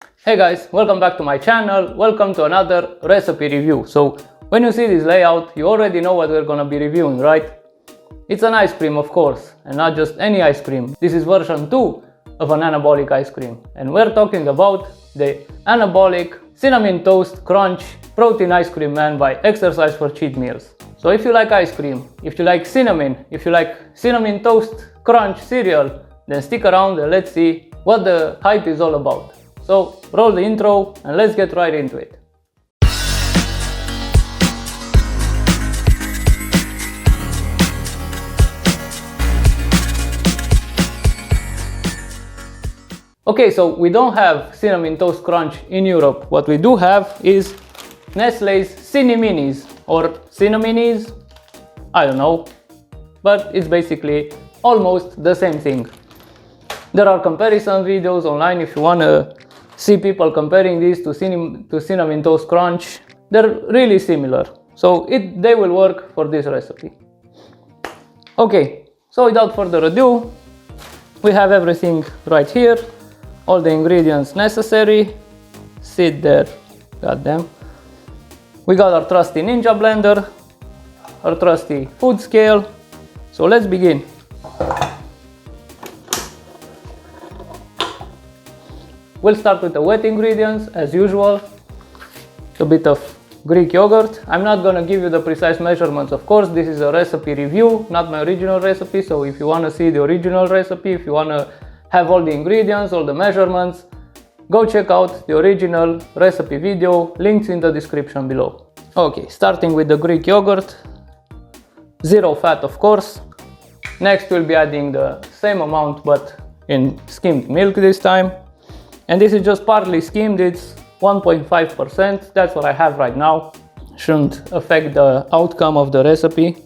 Hey guys, welcome back to my channel. Welcome to another recipe review. So when you see this layout, you already know what we're gonna be reviewing, right? It's an ice cream, of course, and not just any ice cream. This is version 2 of an anabolic ice cream, and we're talking about the anabolic cinnamon toast crunch protein ice cream man by Exercise4CheatMeals. So if you like ice cream, if you like cinnamon toast crunch cereal, then stick around and let's see what the hype is all about. So roll the intro and let's get right into it. Okay, so we don't have cinnamon toast crunch in Europe. What we do have is Nestlé's Cinni-Minis or Cinna-Minis, I don't know, but it's basically almost the same thing. There are comparison videos online if you wanna see people comparing these to cinnamon toast crunch. They're really similar, so they will work for this recipe. Okay, so without further ado, we have everything right here. All the ingredients necessary sit there. Goddamn. We got our trusty Ninja blender, our trusty food scale. So let's begin. We'll start with the wet ingredients as usual. A bit of Greek yogurt. I'm not gonna give you the precise measurements, of course. This is a recipe review, not my original recipe. So if you wanna see the original recipe, if you wanna have all the ingredients, all the measurements, go check out the original recipe video, links in the description below. Okay, starting with the Greek yogurt, zero fat of course. Next we'll be adding the same amount but in skimmed milk this time. And this is just partly skimmed, it's 1.5%, that's what I have right now. Shouldn't affect the outcome of the recipe.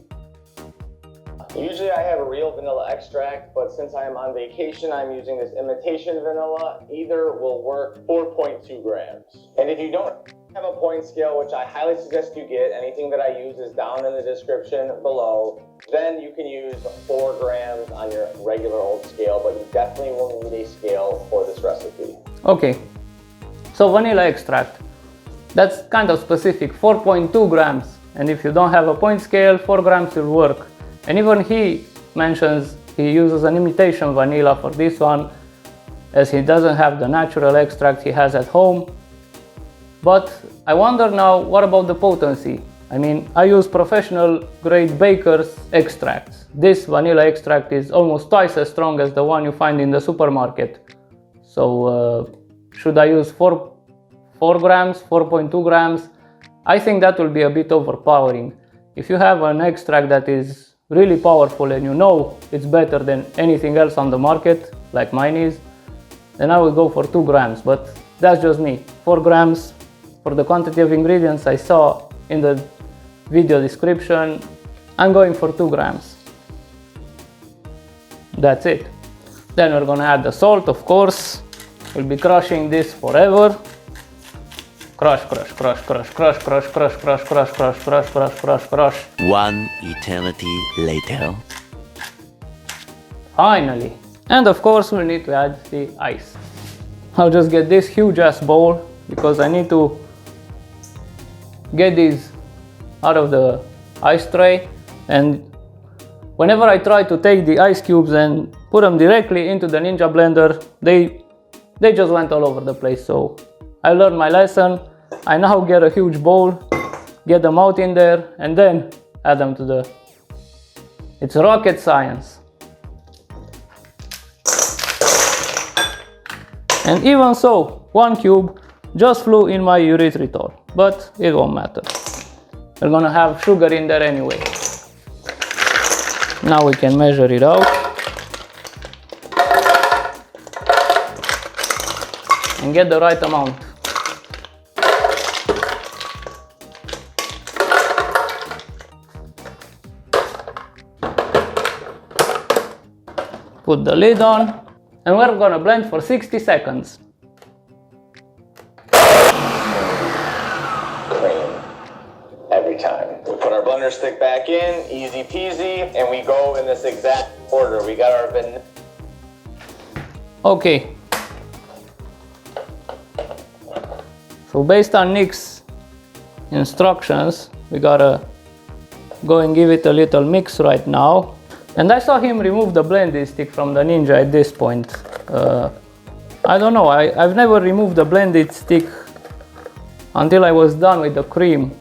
Usually I have a real vanilla extract, but since I am on vacation, I'm using this imitation vanilla. Either will work. 4.2 grams. And if you don't have a point scale, which I highly suggest you get, anything that I use is down in the description below, then you can use 4 grams on your regular old scale, but you definitely will need a scale for this recipe. Okay, so vanilla extract, that's kind of specific, 4.2 grams. And if you don't have a point scale, 4 grams will work. And even he mentions he uses an imitation vanilla for this one, as he doesn't have the natural extract he has at home. But I wonder now, what about the potency? I mean, I use professional grade baker's extracts. This vanilla extract is almost twice as strong as the one you find in the supermarket. So should I use 4 grams, 4.2 grams? I think that will be a bit overpowering. If you have an extract that is really powerful and you know it's better than anything else on the market, like mine is, then I will go for 2 grams, but that's just me. 4 grams for the quantity of ingredients I saw in the video description, I'm going for 2 grams. That's it. Then we're gonna add the salt, of course. We'll be crushing this forever. Crush, crush, crush, crush, crush, crush, crush, crush, crush, crush, crush, crush, crush, crush. One eternity later. Finally. And of course we'll need to add the ice. I'll just get this huge ass bowl because I need to get these out of the ice tray, and whenever I try to take the ice cubes and put them directly into the Ninja blender, they just went all over the place. So I learned my lesson. I now get a huge bowl, get them out in there, and then add them to the... It's rocket science. And even so, 1 cube just flew in my erythritol, but it won't matter. We're gonna have sugar in there anyway. Now we can measure it out. And get the right amount. Put the lid on, and we're gonna blend for 60 seconds. Cream. Every time. We put our blender stick back in, easy peasy, and we go in this exact order. We got our vanilla. Okay. So based on Nick's instructions, we gotta go and give it a little mix right now. And I saw him remove the blending stick from the Ninja at this point. I don't know, I've never removed the blended stick until I was done with the cream.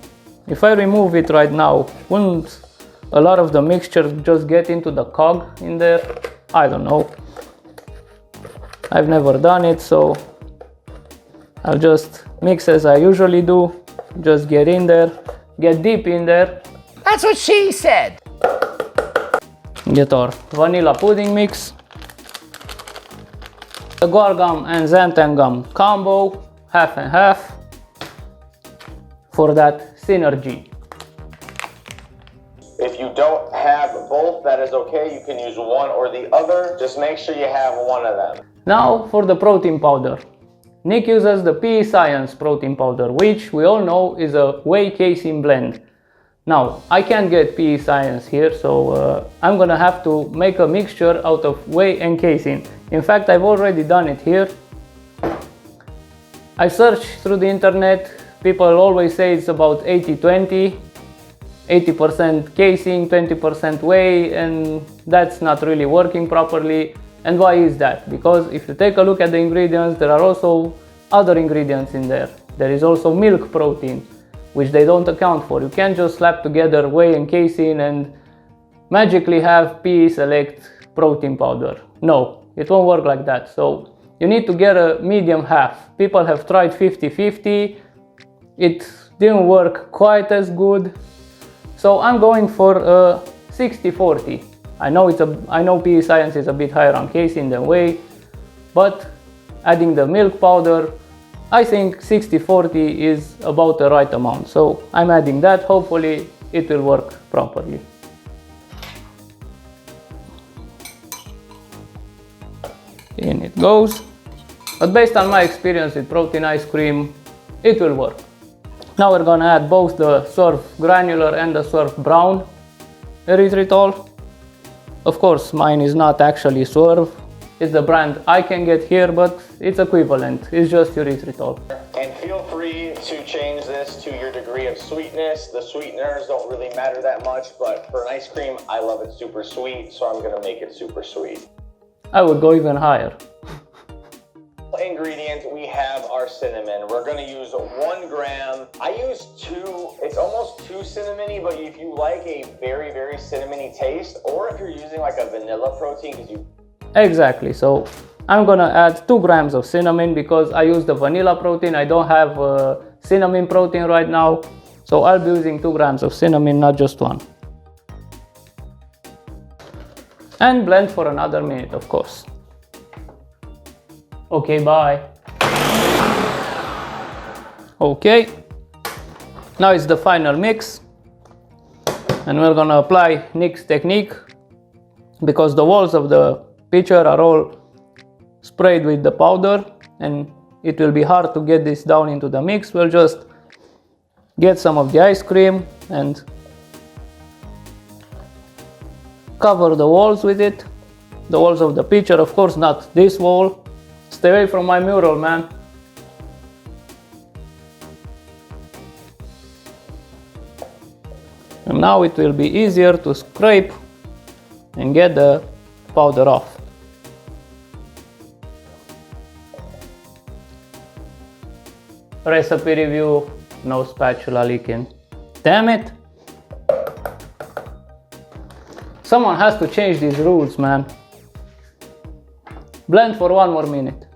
If I remove it right now, wouldn't a lot of the mixture just get into the cog in there? I don't know. I've never done it, so I'll just mix as I usually do. Just get in there, get deep in there. That's what she said. Get our vanilla pudding mix. The guar gum and xanthan gum combo, half and half, for that synergy. If you don't have both, that is okay. You can use one or the other. Just make sure you have one of them. Now for the protein powder. Nick uses the PE Science protein powder, which we all know is a whey casein blend. Now, I can't get PE Science here, so I'm gonna have to make a mixture out of whey and casein. In fact, I've already done it here. I searched through the internet. People always say it's about 80-20, 80% casein, 20% whey, and that's not really working properly. And why is that? Because if you take a look at the ingredients, there are also other ingredients in there. There is also milk protein, which they don't account for. You can't just slap together whey and casein and magically have PE Select protein powder. No, it won't work like that. So you need to get a medium half. People have tried 50-50. It didn't work quite as good. So I'm going for a 60-40. I know PE Science is a bit higher on casein than whey, but adding the milk powder, I think 60-40 is about the right amount. So I'm adding that. Hopefully it will work properly. In it goes. But based on my experience with protein ice cream, it will work. Now we're gonna add both the Swerve granular and the Swerve brown erythritol. Of course, mine is not actually Swerve. It's the brand I can get here, but it's equivalent. It's just erythritol. And feel free to change this to your degree of sweetness. The sweeteners don't really matter that much, but for an ice cream, I love it super sweet, so I'm gonna make it super sweet. I would go even higher. Ingredient, we have our cinnamon. We're going to use 1 gram. I use 2. It's almost too cinnamony, but if you like a very, very cinnamony taste, or if you're using like a vanilla protein, because you... Exactly. So I'm gonna add 2 grams of cinnamon because I use the vanilla protein. I don't have cinnamon protein right now, so I'll be using 2 grams of cinnamon, not just 1. And blend for another minute, of course. Okay, bye. Okay, now it's the final mix, and we're gonna apply Nick's technique because the walls of the pitcher are all sprayed with the powder and it will be hard to get this down into the mix. We'll just get some of the ice cream and cover the walls with it. The walls of the pitcher, of course, not this wall. Stay away from my mural, man. And now it will be easier to scrape and get the powder off. Recipe review, no spatula leaking. Damn it! Someone has to change these rules, man. Blend for 1 more minute.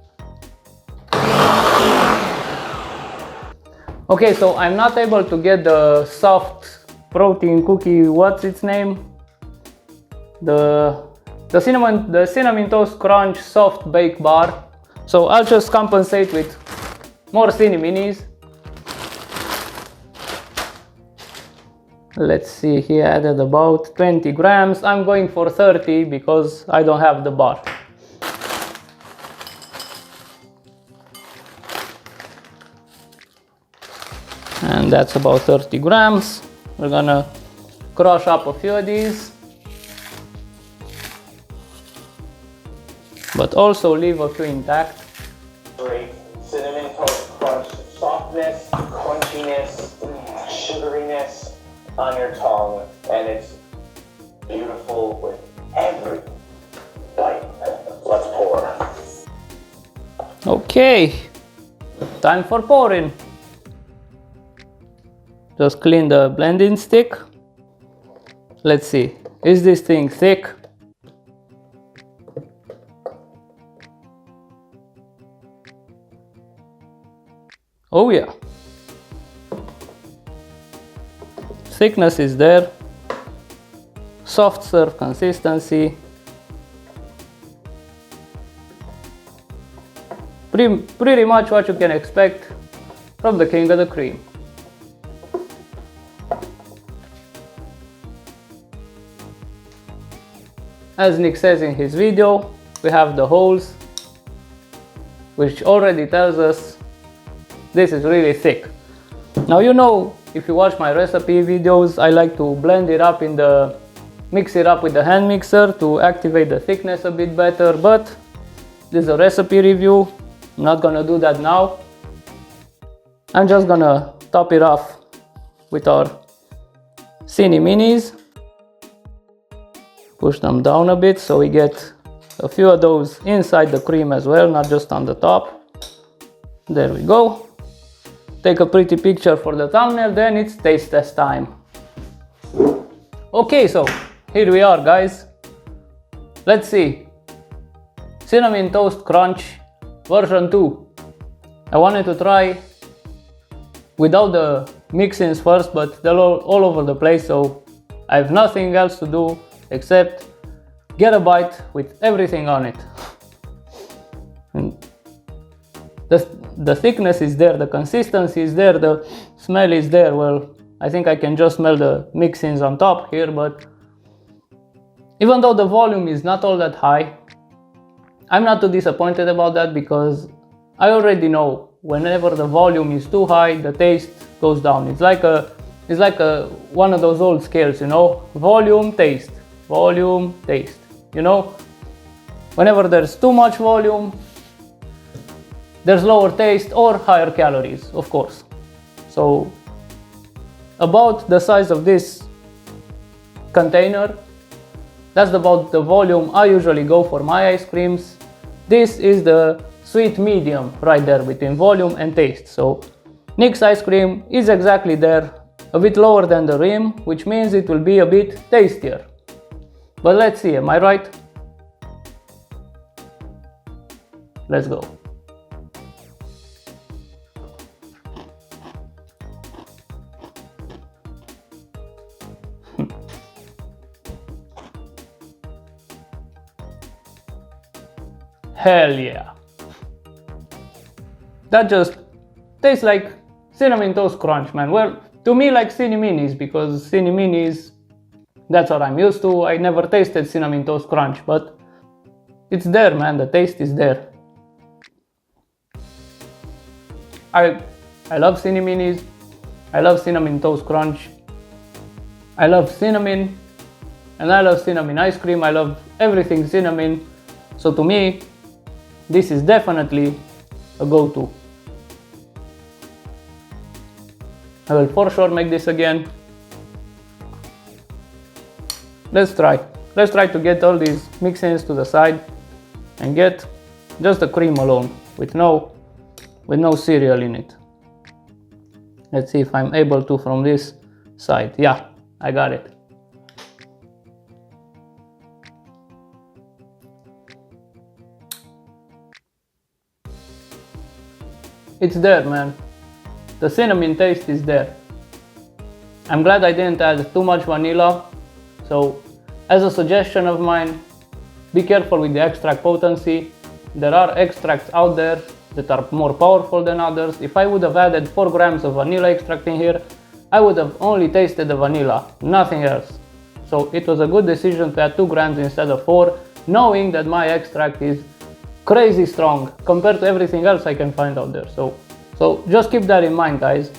Okay, so I'm not able to get the soft protein cookie, what's its name? The cinnamon toast crunch soft bake bar. So I'll just compensate with more cinnamonies. Let's see, he added about 20 grams. I'm going for 30 because I don't have the bar. And that's about 30 grams. We're gonna crush up a few of these, but also leave a few intact. Great cinnamon toast crunch softness, crunchiness, sugariness on your tongue, and it's beautiful with every bite. Let's pour. Okay, time for pouring. Just clean the blending stick. Let's see, is this thing thick? Oh yeah, thickness is there, soft serve consistency, pretty much what you can expect from the king of the cream. As Nick says in his video, we have the holes, which already tells us this is really thick. Now, you know, if you watch my recipe videos, I like to blend it up mix it up with the hand mixer to activate the thickness a bit better, but this is a recipe review. I'm not gonna do that now. I'm just gonna top it off with our Cine Minis. Push them down a bit so we get a few of those inside the cream as well, not just on the top. There we go. Take a pretty picture for the thumbnail, then it's taste test time. Okay, so here we are, guys. Let's see. Cinnamon Toast Crunch version 2. I wanted to try without the mix-ins first, but they're all over the place, so I have nothing else to do except get a bite with everything on it. And the thickness is there, the consistency is there, the smell is there. Well, I think I can just smell the mix-ins on top here, but even though the volume is not all that high, I'm not too disappointed about that, because I already know whenever the volume is too high, the taste goes down. It's like one of those old scales, you know, volume, taste, you know. Whenever there's too much volume, there's lower taste or higher calories, of course. So about the size of this container, that's about the volume I usually go for my ice creams. This is the sweet medium right there between volume and taste. So Nick's ice cream is exactly there, a bit lower than the rim, which means it will be a bit tastier. But let's see, am I right? Let's go. Hell yeah. That just tastes like Cinnamon Toast Crunch, man. Well, to me, like Cine Minis, because Cine Minis, that's what I'm used to. I never tasted Cinnamon Toast Crunch, but it's there, man. The taste is there. I love Cine Minis. I love Cinnamon Toast Crunch. I love cinnamon, and I love cinnamon ice cream. I love everything cinnamon. So to me, this is definitely a go-to. I will for sure make this again. Let's try to get all these mix-ins to the side and get just the cream alone with no cereal in it. Let's see if I'm able to from this side. Yeah, I got it. It's there, man. The cinnamon taste is there. I'm glad I didn't add too much vanilla. So, as a suggestion of mine, be careful with the extract potency. There are extracts out there that are more powerful than others. If I would have added 4 grams of vanilla extract in here, I would have only tasted the vanilla, nothing else. So it was a good decision to add 2 grams instead of 4, knowing that my extract is crazy strong compared to everything else I can find out there. So just keep that in mind, guys.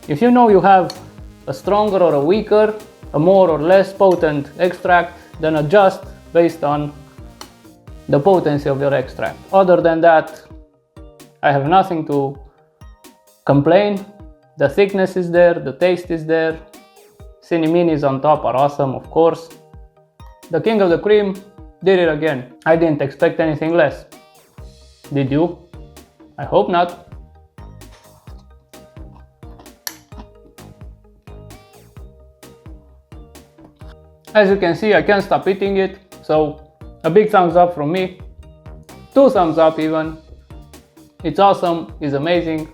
If you know you have a stronger or a weaker, a more or less potent extract, then adjust based on the potency of your extract. Other than that, I have nothing to complain. The thickness is there, the taste is there. Cinni-minis on top are awesome, of course. The king of the cream did it again. I didn't expect anything less. Did you? I hope not. As you can see, I can't stop eating it, so a big thumbs up from me. 2 thumbs up even. It's awesome, it's amazing.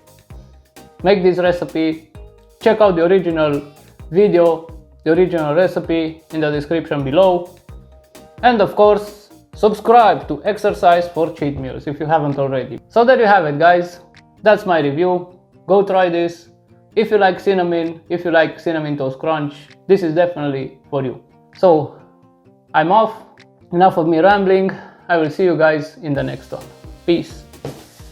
Make this recipe. Check out the original video, the original recipe in the description below. And of course, subscribe to Exercise4CheatMeals if you haven't already. So there you have it, guys. That's my review. Go try this. If you like cinnamon, if you like Cinnamon Toast Crunch, this is definitely for you. So I'm off. Enough of me rambling. I will see you guys in the next one. Peace.